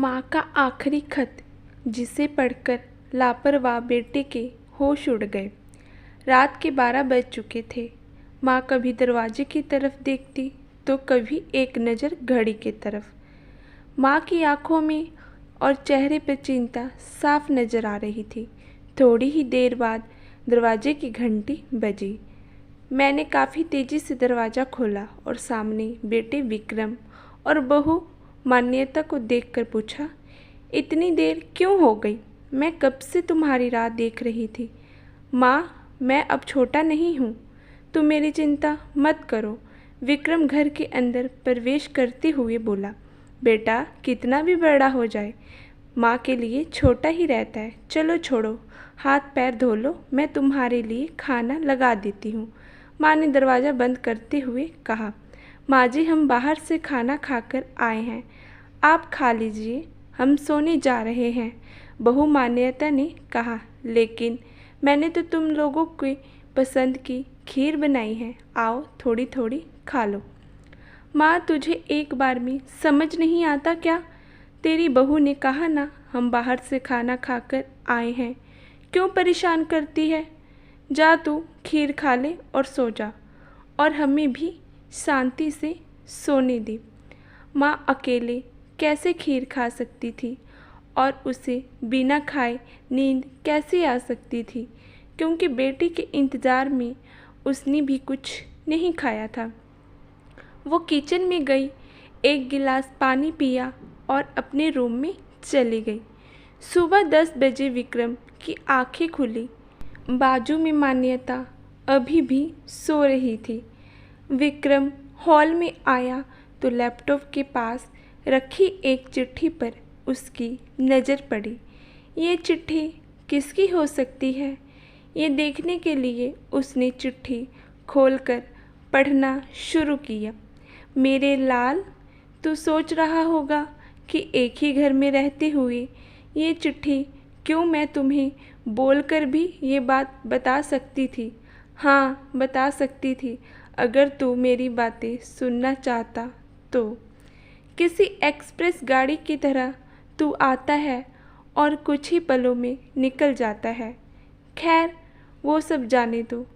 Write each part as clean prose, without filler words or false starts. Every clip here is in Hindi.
माँ का आखिरी खत, जिसे पढ़कर लापरवाह बेटे के होश उड़ गए। रात के 12 बज चुके थे। माँ कभी दरवाजे की तरफ देखती तो कभी एक नज़र घड़ी की तरफ। माँ की आंखों में और चेहरे पर चिंता साफ नज़र आ रही थी। थोड़ी ही देर बाद दरवाजे की घंटी बजी। मैंने काफ़ी तेज़ी से दरवाज़ा खोला और सामने बेटे विक्रम और बहू मान्यता को देखकर पूछा, इतनी देर क्यों हो गई? मैं कब से तुम्हारी राह देख रही थी। माँ, मैं अब छोटा नहीं हूँ, तुम मेरी चिंता मत करो। विक्रम घर के अंदर प्रवेश करते हुए बोला, बेटा कितना भी बड़ा हो जाए, माँ के लिए छोटा ही रहता है। चलो छोड़ो, हाथ पैर धो लो, मैं तुम्हारे लिए खाना लगा देती हूँ। माँ ने दरवाज़ा बंद करते हुए कहा, माँ जी हम बाहर से खाना खाकर आए हैं, आप खा लीजिए, हम सोने जा रहे हैं। बहू मान्यता ने कहा, लेकिन मैंने तो तुम लोगों की पसंद की खीर बनाई है, आओ थोड़ी थोड़ी खा लो। माँ तुझे एक बार में समझ नहीं आता क्या? तेरी बहू ने कहा ना हम बाहर से खाना खाकर आए हैं, क्यों परेशान करती है? जा तू खीर खा ले और सो जा, और हमें भी शांति से सोने दे। माँ अकेले कैसे खीर खा सकती थी और उसे बिना खाए नींद कैसे आ सकती थी, क्योंकि बेटी के इंतज़ार में उसने भी कुछ नहीं खाया था। वो किचन में गई, एक गिलास पानी पिया और अपने रूम में चली गई। सुबह 10 बजे विक्रम की आंखें खुली। बाजू में मान्यता अभी भी सो रही थी। विक्रम हॉल में आया तो लैपटॉप के पास रखी एक चिट्ठी पर उसकी नज़र पड़ी। ये चिट्ठी किसकी हो सकती है? ये देखने के लिए उसने चिट्ठी खोलकर पढ़ना शुरू किया। मेरे लाल, तू सोच रहा होगा कि एक ही घर में रहते हुए ये चिट्ठी क्यों? मैं तुम्हें बोलकर भी ये बात बता सकती थी। हाँ, बता सकती थी, अगर तू मेरी बातें सुनना चाहता तो। किसी एक्सप्रेस गाड़ी की तरह तू आता है और कुछ ही पलों में निकल जाता है। खैर, वो सब जाने दो।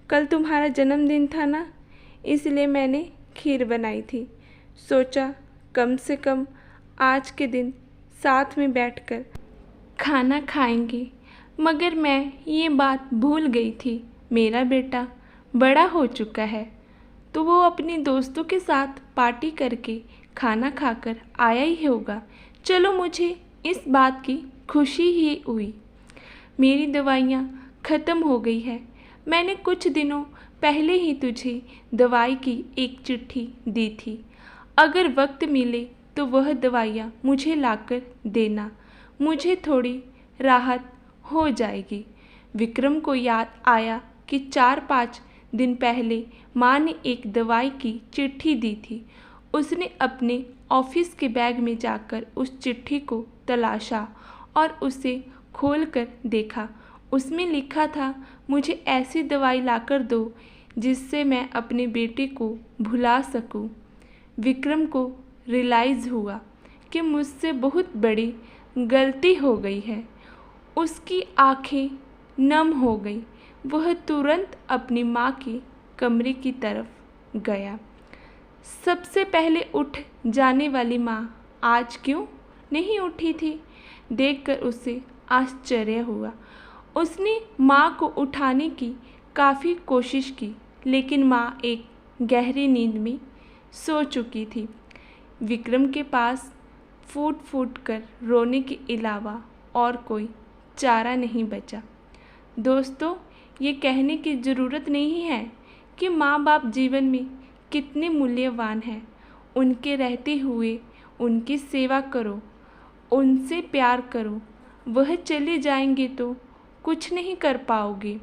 कल तुम्हारा जन्मदिन था ना, इसलिए मैंने खीर बनाई थी। सोचा कम से कम आज के दिन साथ में बैठकर खाना खाएंगे, मगर मैं ये बात भूल गई थी। मेरा बेटा बड़ा हो चुका है, तो वो अपने दोस्तों के साथ पार्टी करके खाना खाकर आया ही होगा। चलो, मुझे इस बात की खुशी ही हुई। मेरी दवाइयाँ ख़त्म हो गई है। मैंने कुछ दिनों पहले ही तुझे दवाई की एक चिट्ठी दी थी। अगर वक्त मिले तो वह दवाइयाँ मुझे लाकर देना, मुझे थोड़ी राहत हो जाएगी। विक्रम को याद आया कि 4-5 दिन पहले माँ ने एक दवाई की चिट्ठी दी थी। उसने अपने ऑफिस के बैग में जाकर उस चिट्ठी को तलाशा और उसे खोलकर देखा। उसमें लिखा था, मुझे ऐसी दवाई लाकर दो जिससे मैं अपने बेटे को भुला सकूं। विक्रम को रियलाइज़ हुआ कि मुझसे बहुत बड़ी गलती हो गई है। उसकी आंखें नम हो गई। वह तुरंत अपनी माँ के कमरे की तरफ गया। सबसे पहले उठ जाने वाली माँ आज क्यों नहीं उठी थी, देखकर उसे आश्चर्य हुआ। उसने माँ को उठाने की काफ़ी कोशिश की, लेकिन माँ एक गहरी नींद में सो चुकी थी। विक्रम के पास फूट फूट कर रोने के अलावा और कोई चारा नहीं बचा। दोस्तों, ये कहने की ज़रूरत नहीं है कि माँ बाप जीवन में कितने मूल्यवान हैं। उनके रहते हुए उनकी सेवा करो, उनसे प्यार करो। वह चले जाएंगे तो कुछ नहीं कर पाओगे।